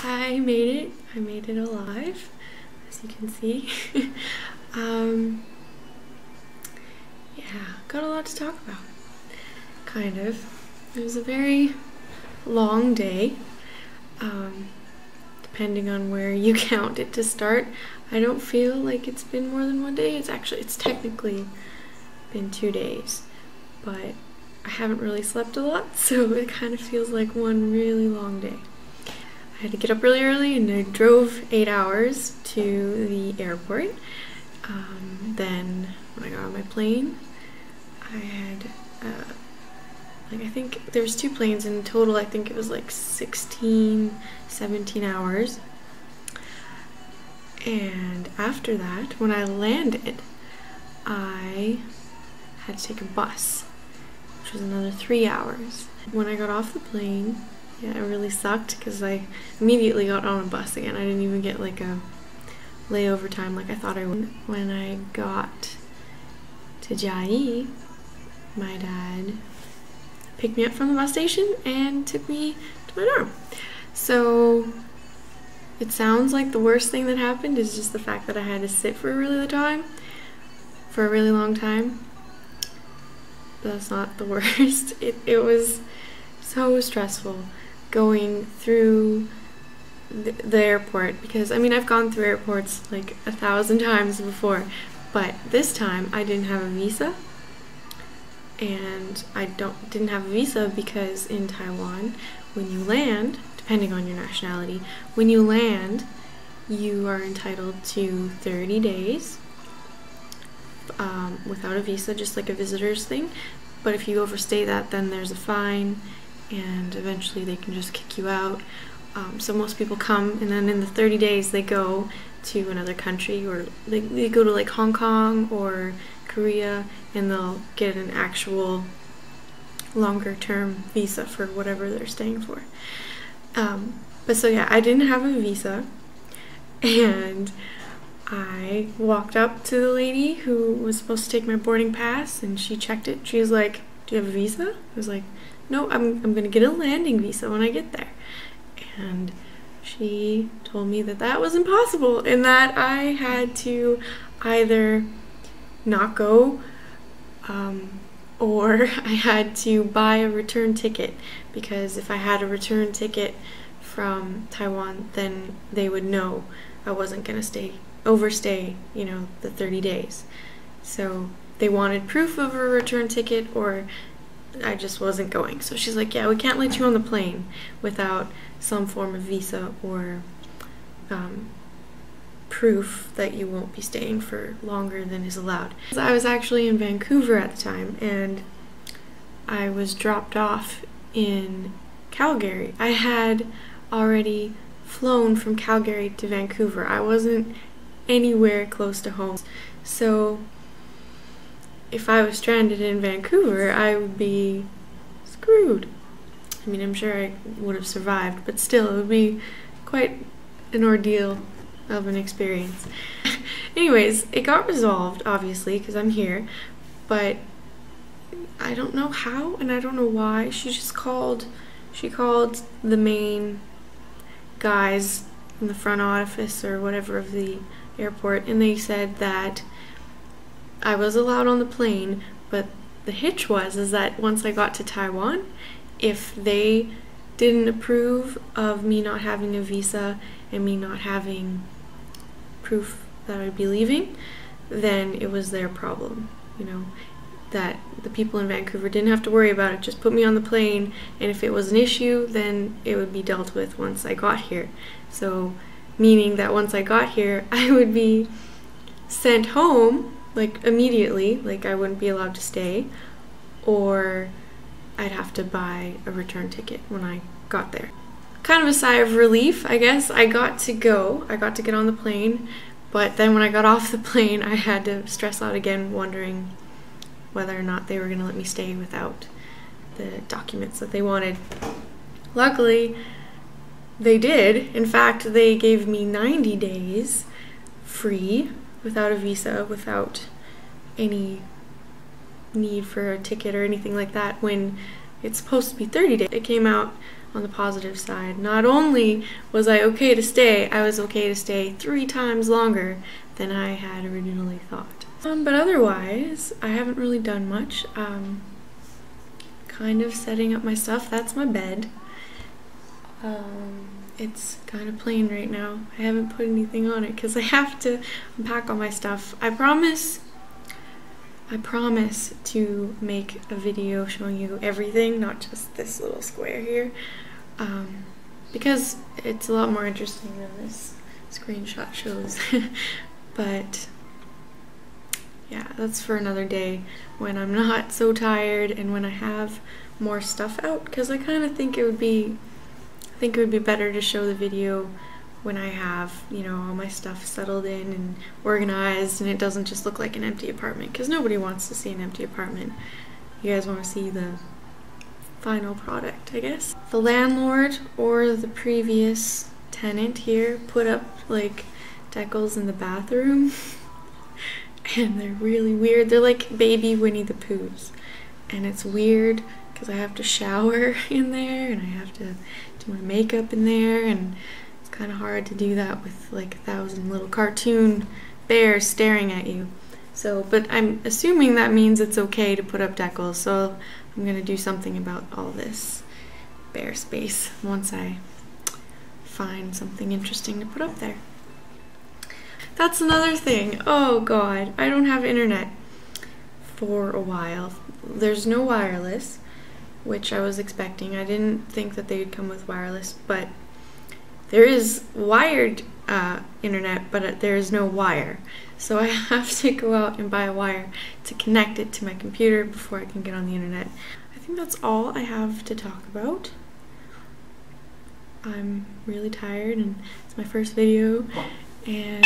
I made it. I made it alive, as you can see. Yeah, got a lot to talk about. Kind of. It was a very long day. Depending on where you count it to start. I don't feel like it's been more than one day. It's technically been 2 days, but I haven't really slept a lot, so it kind of feels like one really long day. I had to get up really early and I drove 8 hours to the airport. Then when I got on my plane, I had I think there was 2 planes in total. I think it was like 16, 17 hours. And after that, when I landed, I had to take a bus, which was another 3 hours. When I got off the plane, yeah, it really sucked because I immediately got on a bus again. I didn't even get like a layover time like I thought I would. When I got to Jai, my dad picked me up from the bus station and took me to my dorm. So it sounds like the worst thing that happened is just the fact that I had to sit for a really long time. But that's not the worst. It was so stressful going through the airport, because I mean, I've gone through airports like 1,000 times before, but this time I didn't have a visa. And I didn't have a visa because in Taiwan, when you land, depending on your nationality, when you land, you are entitled to 30 days without a visa, just like a visitor's thing. But if you overstay that, then there's a fine, and eventually they can just kick you out. So most people come, and then in the 30 days they go to another country, or they go to like Hong Kong or Korea, and they'll get an actual longer term visa for whatever they're staying for. But so yeah, I didn't have a visa, and I walked up to the lady who was supposed to take my boarding pass, and she checked it. She was like, "Do you have a visa?" I was like, "No, I'm gonna get a landing visa when I get there." And she told me that that was impossible, and that I had to either not go, or I had to buy a return ticket, because if I had a return ticket from Taiwan, then they would know I wasn't gonna overstay, you know, the 30 days. So they wanted proof of a return ticket, or I just wasn't going. So she's like, "Yeah, we can't let you on the plane without some form of visa or proof that you won't be staying for longer than is allowed." I was actually in Vancouver at the time, and I was dropped off in Calgary. I had already flown from Calgary to Vancouver. I wasn't anywhere close to home. So if I was stranded in Vancouver, I would be screwed. I mean, I'm sure I would have survived, but still, it would be quite an ordeal of an experience. Anyways, it got resolved, obviously, because I'm here, but I don't know how, and I don't know why. She called the main guys in the front office or whatever of the airport, and they said that I was allowed on the plane, but the hitch is that once I got to Taiwan, if they didn't approve of me not having a visa and me not having proof that I'd be leaving, then it was their problem, you know, that the people in Vancouver didn't have to worry about it, just put me on the plane, and if it was an issue, then it would be dealt with once I got here. So meaning that once I got here, I would be sent home like immediately, like I wouldn't be allowed to stay, or I'd have to buy a return ticket when I got there. Kind of a sigh of relief, I guess. I got to get on the plane, but then when I got off the plane, I had to stress out again, wondering whether or not they were going to let me stay without the documents that they wanted. Luckily, they did. In fact, they gave me 90 days free, without a visa, without any need for a ticket or anything like that, when it's supposed to be 30 days. It came out on the positive side. Not only was I okay to stay, I was okay to stay 3 times longer than I had originally thought. But otherwise, I haven't really done much. Kind of setting up my stuff. That's my bed. It's kind of plain right now. I haven't put anything on it because I have to unpack all my stuff. I promise to make a video showing you everything, not just this little square here, because it's a lot more interesting than this screenshot shows. But yeah, that's for another day when I'm not so tired and when I have more stuff out, because I kind of think it would be better to show the video when I have, you know, all my stuff settled in and organized and it doesn't just look like an empty apartment, because nobody wants to see an empty apartment. You guys want to see the final product, I guess. The landlord or the previous tenant here put up like decals in the bathroom and they're really weird. They're like baby Winnie the Poohs, and it's weird because I have to shower in there and I have to do my makeup in there, and it's kind of hard to do that with like 1,000 little cartoon bears staring at you. So, but I'm assuming that means it's okay to put up decals, so I'm gonna do something about all this bear space once I find something interesting to put up there. That's another thing. Oh god, I don't have internet for a while. There's no wireless, which I was expecting. I didn't think that they would come with wireless, but there is wired internet, but there is no wire. So I have to go out and buy a wire to connect it to my computer before I can get on the internet. I think that's all I have to talk about. I'm really tired and it's my first video, and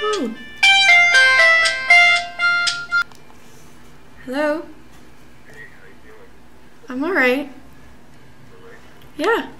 oh. Hello? I'm alright. Yeah.